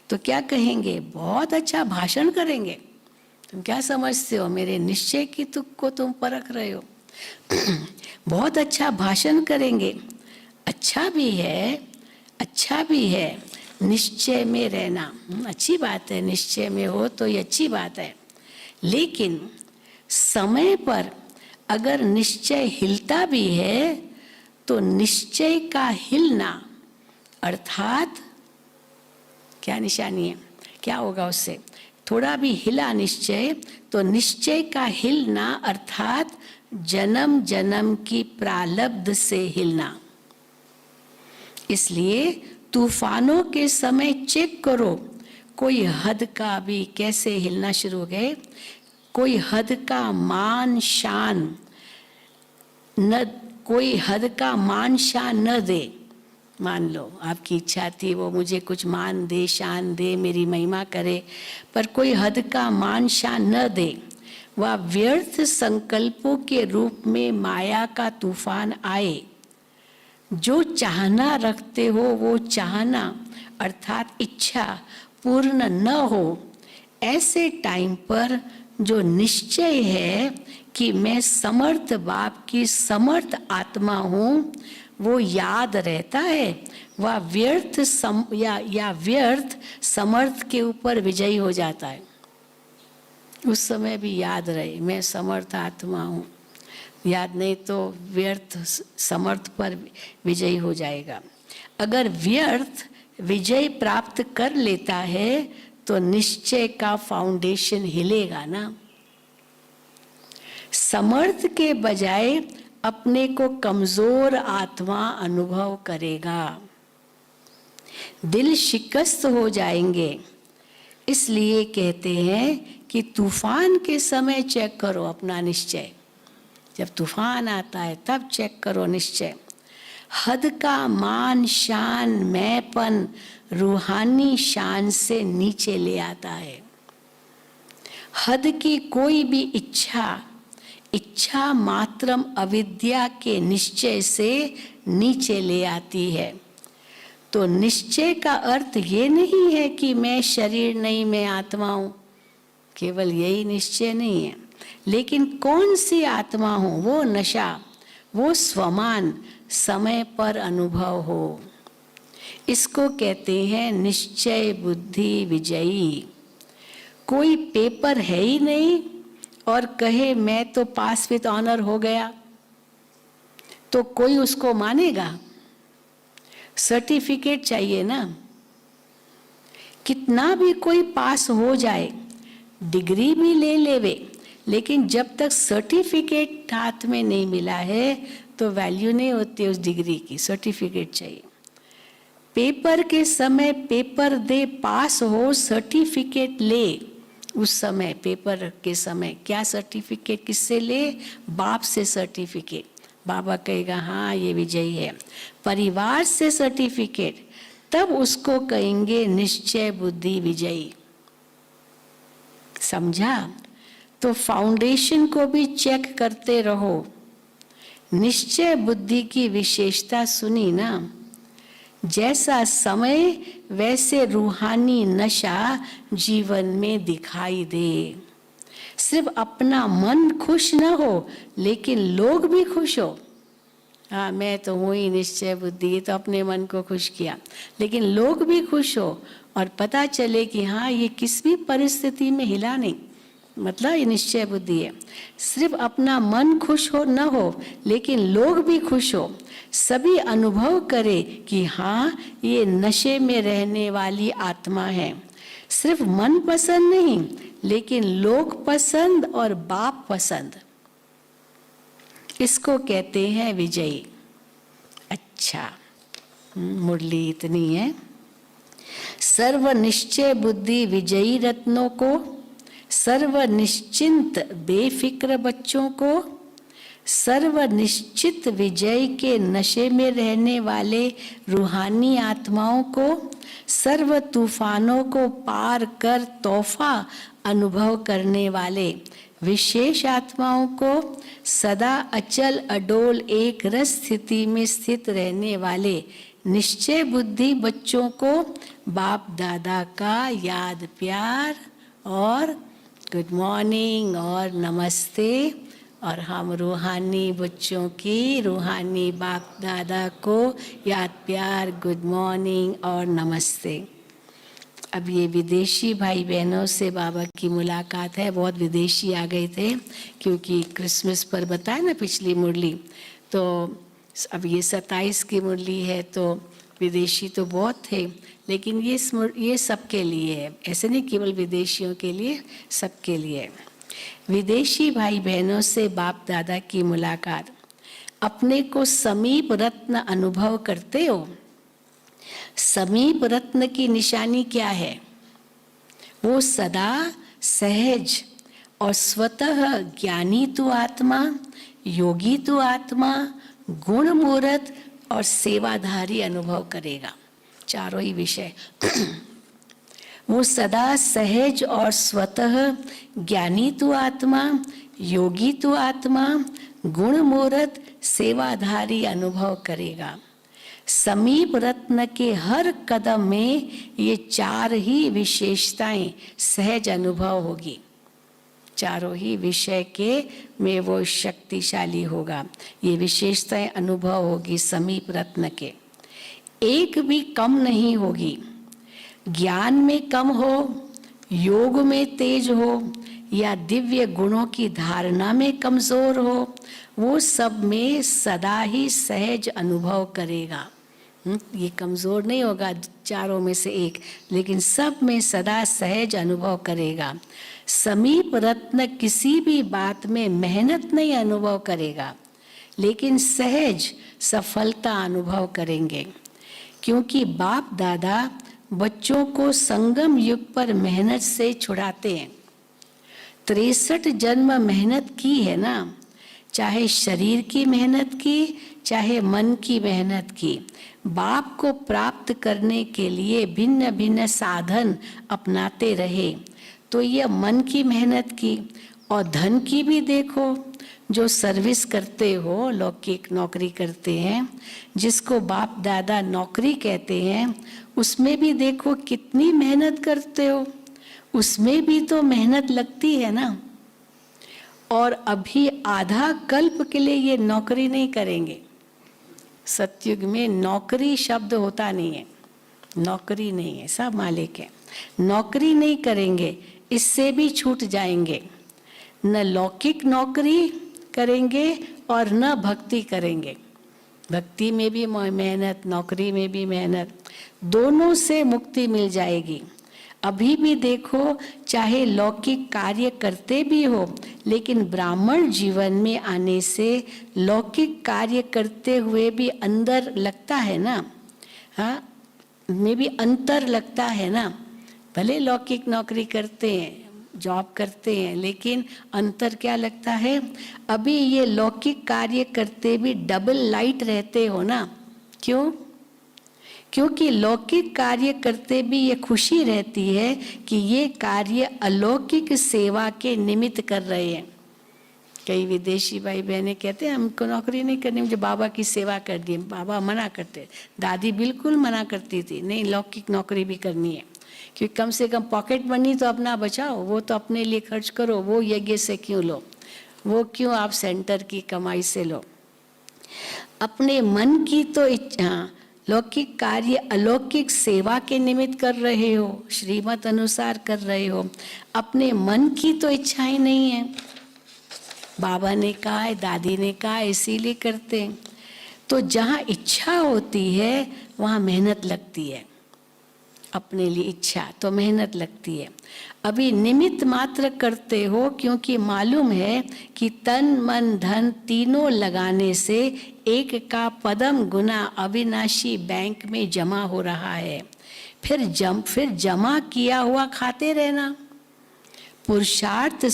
Speaker 1: तो क्या कहेंगे? बहुत अच्छा भाषण करेंगे। तुम क्या समझते हो, मेरे निश्चय की तुक को तुम परख रहे हो। बहुत अच्छा भाषण करेंगे। अच्छा भी है, अच्छा भी है निश्चय में रहना, अच्छी बात है। निश्चय में हो तो ये अच्छी बात है, लेकिन समय पर अगर निश्चय हिलता भी है तो निश्चय का हिलना अर्थात क्या निशानी है, क्या होगा उससे? थोड़ा भी हिला निश्चय तो निश्चय का हिलना अर्थात जन्म जन्म की प्रारब्ध से हिलना। इसलिए तूफानों के समय चेक करो, कोई हद का भी कैसे हिलना शुरू हो गए। कोई हद का मान शान न, कोई हद का मान शान न दे। मान लो आपकी इच्छा थी वो मुझे कुछ मान दे, शान दे, मेरी महिमा करे, पर कोई हद का मान शान न दे। वह व्यर्थ संकल्पों के रूप में माया का तूफान आए। जो चाहना रखते हो वो चाहना अर्थात इच्छा पूर्ण न हो, ऐसे टाइम पर जो निश्चय है कि मैं समर्थ बाप की समर्थ आत्मा हूँ, वो याद रहता है। वह व्यर्थ व्यर्थ समर्थ के ऊपर विजयी हो जाता है। उस समय भी याद रहे मैं समर्थ आत्मा हूँ, याद नहीं तो व्यर्थ समर्थ पर विजयी हो जाएगा। अगर व्यर्थ विजय प्राप्त कर लेता है तो निश्चय का फाउंडेशन हिलेगा ना, समर्थ के बजाय अपने को कमजोर आत्मा अनुभव करेगा। दिल शिकस्त हो जाएंगे। इसलिए कहते हैं कि तूफान के समय चेक करो अपना निश्चय। जब तूफान आता है तब चेक करो निश्चय। हद का मान शान मैंपन रूहानी शान से नीचे ले आता है। हद की कोई भी इच्छा मात्रम अविद्या के निश्चय से नीचे ले आती है। तो निश्चय का अर्थ ये नहीं है कि मैं शरीर नहीं, मैं आत्मा हूं, केवल यही निश्चय नहीं है। लेकिन कौन सी आत्मा हो, वो नशा, वो स्वमान समय पर अनुभव हो। इसको कहते हैं निश्चय बुद्धि विजयी। कोई पेपर है ही नहीं और कहे मैं तो पास विद ऑनर हो गया, तो कोई उसको मानेगा? सर्टिफिकेट चाहिए ना। कितना भी कोई पास हो जाए, डिग्री भी ले लेवे, लेकिन जब तक सर्टिफिकेट हाथ में नहीं मिला है तो वैल्यू नहीं होती उस डिग्री की। सर्टिफिकेट चाहिए। पेपर के समय पेपर दे, पास हो, सर्टिफिकेट ले। उस समय पेपर के समय क्या सर्टिफिकेट किससे ले? बाप से सर्टिफिकेट। बाबा कहेगा हाँ ये विजयी है। परिवार से सर्टिफिकेट, तब उसको कहेंगे निश्चय बुद्धि विजयी। समझा? तो फाउंडेशन को भी चेक करते रहो। निश्चय बुद्धि की विशेषता सुनी ना? जैसा समय वैसे रूहानी नशा जीवन में दिखाई दे। सिर्फ अपना मन खुश न हो, लेकिन लोग भी खुश हो। हाँ मैं तो हूँ ही निश्चय बुद्धि, ये तो अपने मन को खुश किया, लेकिन लोग भी खुश हो और पता चले कि हाँ ये किस भी परिस्थिति में हिला नहीं, मतलब ये निश्चय बुद्धि है। सिर्फ अपना मन खुश हो न हो, लेकिन लोग भी खुश हो, सभी अनुभव करे कि हाँ ये नशे में रहने वाली आत्मा है। सिर्फ मन पसंद नहीं, लेकिन लोग पसंद और बाप पसंद। इसको कहते हैं विजयी। अच्छा, मुरली इतनी है। सर्व निश्चय बुद्धि विजयी रत्नों को, सर्व निश्चिंत बेफिक्र बच्चों को, सर्व निश्चित विजय के नशे में रहने वाले रूहानी आत्माओं को, सर्व तूफानों को पार कर तोहफा अनुभव करने वाले विशेष आत्माओं को, सदा अचल अडोल एक रस स्थिति में स्थित रहने वाले निश्चय बुद्धि बच्चों को बाप दादा का याद प्यार और गुड मॉर्निंग और नमस्ते। और हम रूहानी बच्चों की रूहानी बाप दादा को याद प्यार, गुड मॉर्निंग और नमस्ते। अब ये विदेशी भाई बहनों से बाबा की मुलाकात है। बहुत विदेशी आ गए थे क्योंकि क्रिसमस पर बताया ना पिछली मुरली, तो अब ये 27 की मुरली है, तो विदेशी तो बहुत थे, लेकिन ये सबके लिए है, ऐसे नहीं केवल विदेशियों के लिए, सबके लिए। विदेशी भाई बहनों से बाप दादा की मुलाकात। अपने को समीप रत्न अनुभव करते हो? समीप रत्न की निशानी क्या है? वो सदा सहज और स्वतः ज्ञानी तो आत्मा, योगी तो आत्मा, गुण मूर्त और सेवाधारी अनुभव करेगा। चारों ही विषय। वो सदा सहज और स्वतः ज्ञानी तो आत्मा, योगी तो आत्मा, गुण मूर्त सेवाधारी अनुभव करेगा। समीप रत्न के हर कदम में ये चार ही विशेषताएं सहज अनुभव होगी। चारों ही विषय के में वो शक्तिशाली होगा। ये विशेषताएं अनुभव होगी समीप रत्न के। एक भी कम नहीं होगी। ज्ञान में कम हो, योग में तेज हो या दिव्य गुणों की धारणा में कमजोर हो, वो सब में सदा ही सहज अनुभव करेगा। ये कमज़ोर नहीं होगा चारों में से एक, लेकिन सब में सदा सहज अनुभव करेगा। समीप रत्न किसी भी बात में मेहनत नहीं अनुभव करेगा, लेकिन सहज सफलता अनुभव करेंगे, क्योंकि बाप दादा बच्चों को संगम युग पर मेहनत से छुड़ाते हैं। 63 जन्म मेहनत की है ना, चाहे शरीर की मेहनत की, चाहे मन की मेहनत की। बाप को प्राप्त करने के लिए भिन्न भिन्न साधन अपनाते रहे, तो ये मन की मेहनत की। और धन की भी देखो, जो सर्विस करते हो, लौकिक नौकरी करते हैं, जिसको बाप दादा नौकरी कहते हैं, उसमें भी देखो कितनी मेहनत करते हो, उसमें भी तो मेहनत लगती है ना। और अभी आधा कल्प के लिए ये नौकरी नहीं करेंगे। सतयुग में नौकरी शब्द होता नहीं है, नौकरी नहीं है, सब मालिक है। नौकरी नहीं करेंगे, इससे भी छूट जाएंगे। न लौकिक नौकरी करेंगे और न भक्ति करेंगे। भक्ति में भी मेहनत, नौकरी में भी मेहनत, दोनों से मुक्ति मिल जाएगी। अभी भी देखो, चाहे लौकिक कार्य करते भी हो, लेकिन ब्राह्मण जीवन में आने से लौकिक कार्य करते हुए भी अंदर लगता है ना, हाँ, में भी अंतर लगता है ना। भले लौकिक नौकरी करते हैं, जॉब करते हैं, लेकिन अंतर क्या लगता है? अभी ये लौकिक कार्य करते भी डबल लाइट रहते हो ना। क्यों? क्योंकि लौकिक कार्य करते भी ये खुशी रहती है कि ये कार्य अलौकिक सेवा के निमित्त कर रहे हैं। कई विदेशी भाई बहनें कहते हैं हमको नौकरी नहीं करनी, मुझे बाबा की सेवा कर दी। बाबा मना करते, दादी बिल्कुल मना करती थी, नहीं लौकिक नौकरी भी करनी है, क्योंकि कम से कम पॉकेट मनी तो अपना बचाओ, वो तो अपने लिए खर्च करो, वो यज्ञ से क्यों लो, वो क्यों आप सेंटर की कमाई से लो। अपने मन की तो इच्छा, लौकिक कार्य अलौकिक सेवा के निमित्त कर रहे हो, श्रीमत अनुसार कर रहे हो, अपने मन की तो इच्छा ही नहीं है। बाबा ने कहा है, दादी ने कहा, इसीलिए करते हैं। तो जहाँ इच्छा होती है वहाँ मेहनत लगती है। अपने लिए इच्छा तो मेहनत लगती है। अभी निमित्त मात्र करते हो, क्योंकि मालूम है कि तन मन धन तीनों लगाने से एक का पदम गुना अविनाशी बैंक में जमा हो रहा है। फिर जमा किया हुआ खाते रहना। पुरुषार्थ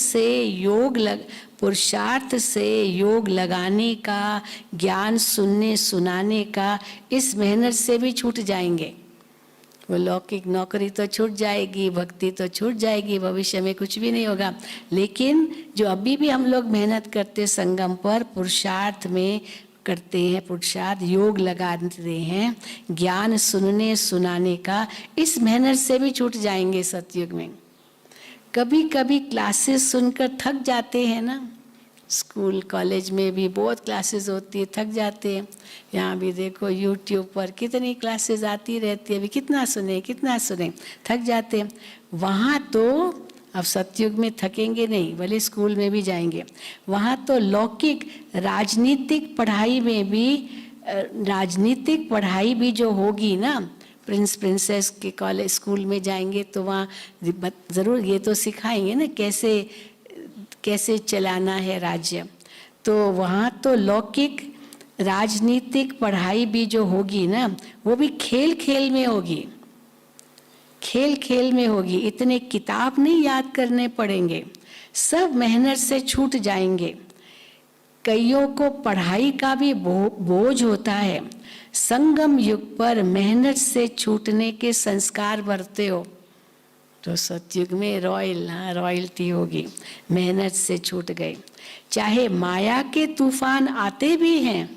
Speaker 1: से योग लगाने का, ज्ञान सुनने सुनाने का, इस मेहनत से भी छूट जाएंगे। वो लौकिक नौकरी तो छूट जाएगी, भक्ति तो छूट जाएगी, भविष्य में कुछ भी नहीं होगा। लेकिन जो अभी भी हम लोग मेहनत करते संगम पर, पुरुषार्थ में करते हैं, पुरुषार्थ योग लगाते हैं, ज्ञान सुनने सुनाने का, इस मेहनत से भी छूट जाएंगे सतयुग में। कभी कभी क्लासेस सुनकर थक जाते हैं ना, स्कूल कॉलेज में भी बहुत क्लासेस होती है, थक जाते हैं। यहाँ भी देखो यूट्यूब पर कितनी क्लासेस आती रहती है, अभी कितना सुने थक जाते हैं। वहाँ तो अब सतयुग में थकेंगे नहीं, भले स्कूल में भी जाएंगे। वहाँ तो लौकिक राजनीतिक पढ़ाई भी जो होगी ना, प्रिंसेस के कॉलेज स्कूल में जाएंगे तो वहाँ ज़रूर ये तो सिखाएंगे ना कैसे चलाना है राज्य। तो वहाँ तो लौकिक राजनीतिक पढ़ाई भी जो होगी ना, वो भी खेल खेल में होगी। इतने किताब नहीं याद करने पड़ेंगे, सब मेहनत से छूट जाएंगे। कईयों को पढ़ाई का भी बोझ होता है। संगम युग पर मेहनत से छूटने के संस्कार बरते हो तो सतयुग में रॉयल्टी होगी, मेहनत से छूट गए। चाहे माया के तूफान आते भी हैं,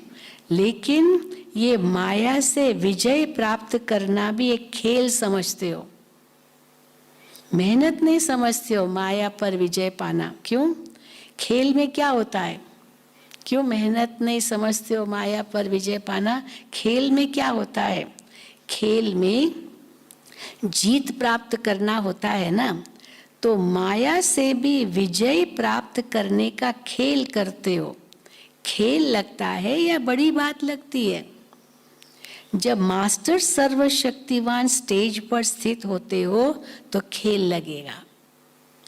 Speaker 1: लेकिन ये माया से विजय प्राप्त करना भी एक खेल समझते हो, मेहनत नहीं समझते हो माया पर विजय पाना। क्यों? खेल में क्या होता है? क्यों मेहनत नहीं समझते हो माया पर विजय पाना? खेल में क्या होता है? खेल में जीत प्राप्त करना होता है ना। तो माया से भी विजय प्राप्त करने का खेल करते हो। खेल लगता है या बड़ी बात लगती है? जब मास्टर सर्वशक्तिवान स्टेज पर स्थित होते हो तो खेल लगेगा।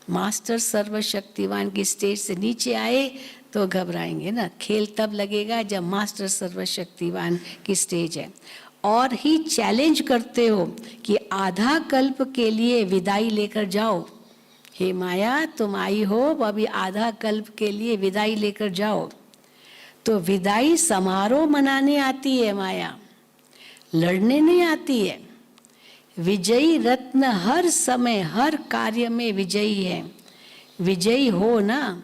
Speaker 1: मास्टर सर्वशक्तिवान की स्टेज से नीचे आए तो घबराएंगे ना। खेल तब लगेगा जब मास्टर सर्वशक्तिवान की स्टेज है। और ही चैलेंज करते हो कि आधा कल्प के लिए विदाई लेकर जाओ। हे माया, तुम आई हो, अभी आधा कल्प के लिए विदाई लेकर जाओ। तो विदाई समारोह मनाने आती है माया, लड़ने नहीं आती है। विजयी रत्न हर समय हर कार्य में विजयी है। विजयी हो ना।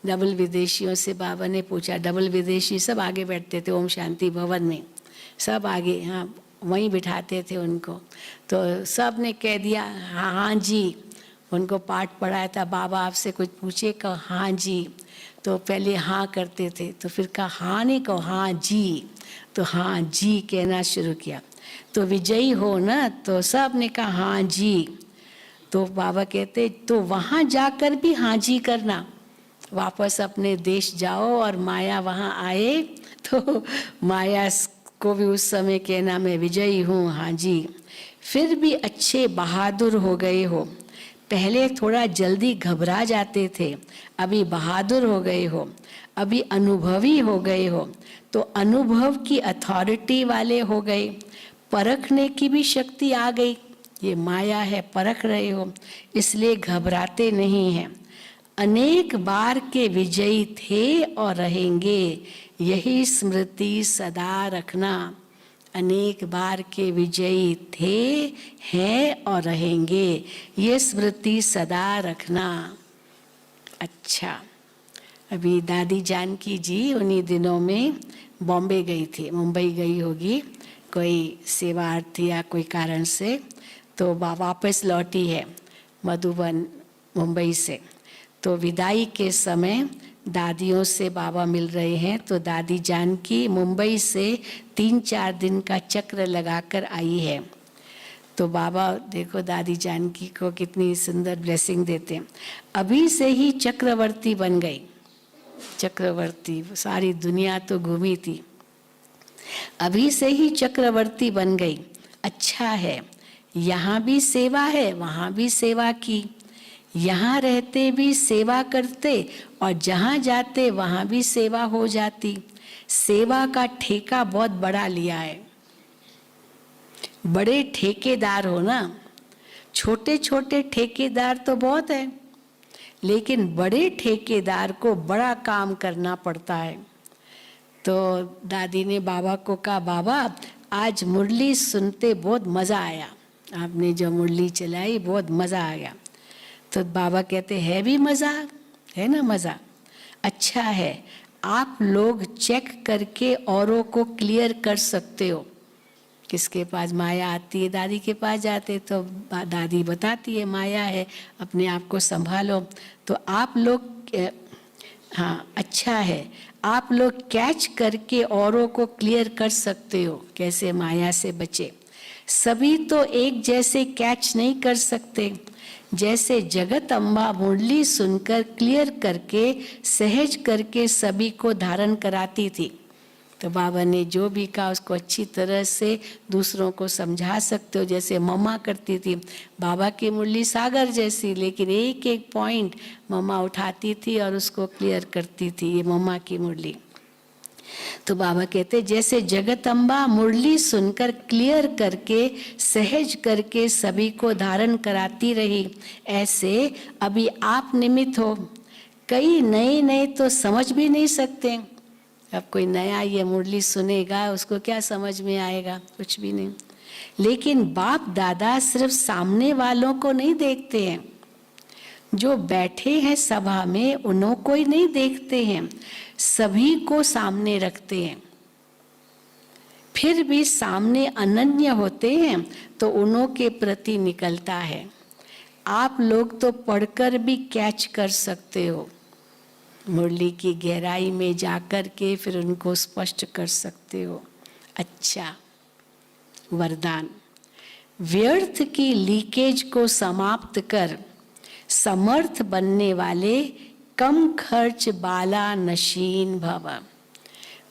Speaker 1: डबल विदेशियों से बाबा ने पूछा, डबल विदेशी सब आगे बैठते थे ओम शांति भवन में, सब आगे, हाँ वहीं बिठाते थे उनको। तो सब ने कह दिया हाँ हाँ जी। उनको पाठ पढ़ाया था, बाबा आपसे कुछ पूछे, कहो हाँ जी। तो पहले हाँ करते थे, तो फिर कहा हाँ नहीं कहो हाँ जी, तो हाँ जी कहना शुरू किया। तो विजयी हो ना, तो सब ने कहा हाँ जी। तो बाबा कहते तो वहाँ जाकर भी हाँ जी करना, वापस अपने देश जाओ और माया वहाँ आए तो माया को भी उस समय कहना मैं विजयी हूँ, हाँ जी। फिर भी अच्छे बहादुर हो गए हो। पहले थोड़ा जल्दी घबरा जाते थे, अभी बहादुर हो गए हो, अभी अनुभवी हो गए हो। तो अनुभव की अथॉरिटी वाले हो गए, परखने की भी शक्ति आ गई। ये माया है, परख रहे हो, इसलिए घबराते नहीं हैं। अनेक बार के विजयी थे और रहेंगे, यही स्मृति सदा रखना। अनेक बार के विजयी थे, हैं और रहेंगे, ये स्मृति सदा रखना। अच्छा, अभी दादी जानकी जी उन्हीं दिनों में बॉम्बे गई थी, मुंबई गई होगी कोई सेवार्थ या कोई कारण से, तो वापस लौटी है मधुबन मुंबई से। तो विदाई के समय दादियों से बाबा मिल रहे हैं, तो दादी जानकी मुंबई से 3-4 दिन का चक्र लगाकर आई है। तो बाबा देखो दादी जानकी को कितनी सुंदर ब्लेसिंग देते हैं। अभी से ही चक्रवर्ती बन गई, चक्रवर्ती, सारी दुनिया तो घूमी थी, अभी से ही चक्रवर्ती बन गई। अच्छा है, यहाँ भी सेवा है, वहाँ भी सेवा की, यहाँ रहते भी सेवा करते और जहाँ जाते वहाँ भी सेवा हो जाती। सेवा का ठेका बहुत बड़ा लिया है, बड़े ठेकेदार हो ना। छोटे छोटे ठेकेदार तो बहुत है, लेकिन बड़े ठेकेदार को बड़ा काम करना पड़ता है। तो दादी ने बाबा को कहा, बाबा आज मुरली सुनते बहुत मज़ा आया, आपने जो मुरली चलाई बहुत मज़ा आ गया। तो बाबा कहते है भी मज़ा है ना, मज़ा अच्छा है। आप लोग चेक करके औरों को क्लियर कर सकते हो। किसके पास माया आती है, दादी के पास जाते तो दादी बताती है माया है, अपने आप को संभालो। तो आप लोग, हाँ अच्छा है, आप लोग कैच करके औरों को क्लियर कर सकते हो कैसे माया से बचे। सभी तो एक जैसे कैच नहीं कर सकते। जैसे जगत अम्बा मुरली सुनकर क्लियर करके सहज करके सभी को धारण कराती थी, तो बाबा ने जो भी कहा उसको अच्छी तरह से दूसरों को समझा सकते हो, जैसे मम्मा करती थी। बाबा की मुरली सागर जैसी, लेकिन एक एक पॉइंट मम्मा उठाती थी और उसको क्लियर करती थी, ये मम्मा की मुरली। तो बाबा कहते जैसे जगत अम्बा मुरली सुनकर क्लियर करके सहज करके सभी को धारण कराती रही, ऐसे अभी आप निमित्त हो। कई नए नए तो समझ भी नहीं सकते। अब कोई नया ये मुरली सुनेगा, उसको क्या समझ में आएगा, कुछ भी नहीं। लेकिन बाप दादा सिर्फ सामने वालों को नहीं देखते हैं, जो बैठे हैं सभा में उन्हों को ही नहीं देखते हैं, सभी को सामने रखते हैं। फिर भी सामने अनन्य होते हैं तो उन्हों के प्रति निकलता है। आप लोग तो पढ़कर भी कैच कर सकते हो, मुरली की गहराई में जाकर के फिर उनको स्पष्ट कर सकते हो। अच्छा, वरदान। व्यर्थ की लीकेज को समाप्त कर समर्थ बनने वाले कम खर्च बाला नशीन भव।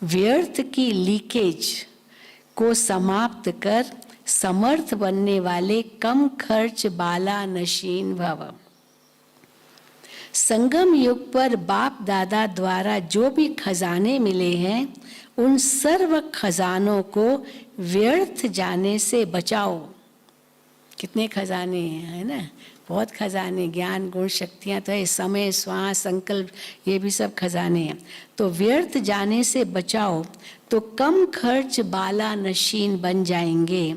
Speaker 1: व्यर्थ की लीकेज, को समाप्त कर समर्थ बनने वाले कम खर्च बाला नशीन भव। संगम युग पर बाप दादा द्वारा जो भी खजाने मिले हैं उन सर्व खजानों को व्यर्थ जाने से बचाओ। कितने खजाने हैं, है ना, बहुत खजाने, ज्ञान गुण शक्तियाँ तो है, समय श्वास संकल्प, ये भी सब खजाने हैं। तो व्यर्थ जाने से बचाओ तो कम खर्च बाला नशीन बन जाएंगे।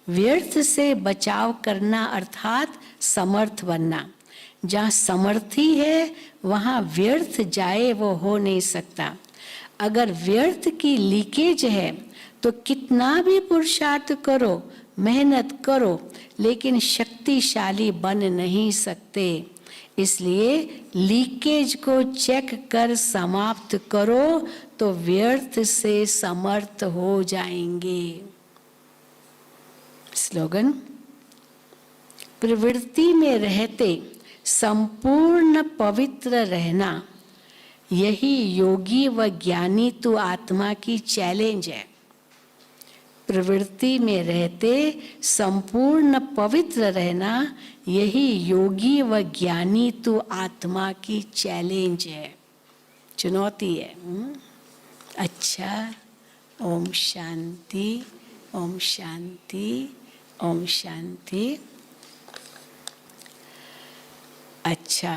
Speaker 1: व्यर्थ से बचाव करना अर्थात समर्थ बनना। जहाँ समर्थी है वहाँ व्यर्थ जाए वो हो नहीं सकता। अगर व्यर्थ की लीकेज है तो कितना भी पुरुषार्थ करो, मेहनत करो, लेकिन शक्तिशाली बन नहीं सकते। इसलिए लीकेज को चेक कर समाप्त करो तो व्यर्थ से समर्थ हो जाएंगे। स्लोगन, प्रवृत्ति में रहते संपूर्ण पवित्र रहना, यही योगी व ज्ञानी तो आत्मा की चैलेंज है। प्रवृत्ति में रहते संपूर्ण पवित्र रहना, यही योगी व ज्ञानी तो आत्मा की चैलेंज है, चुनौती है। अच्छा, ओम शांति, ओम शांति, ओम शांति। अच्छा,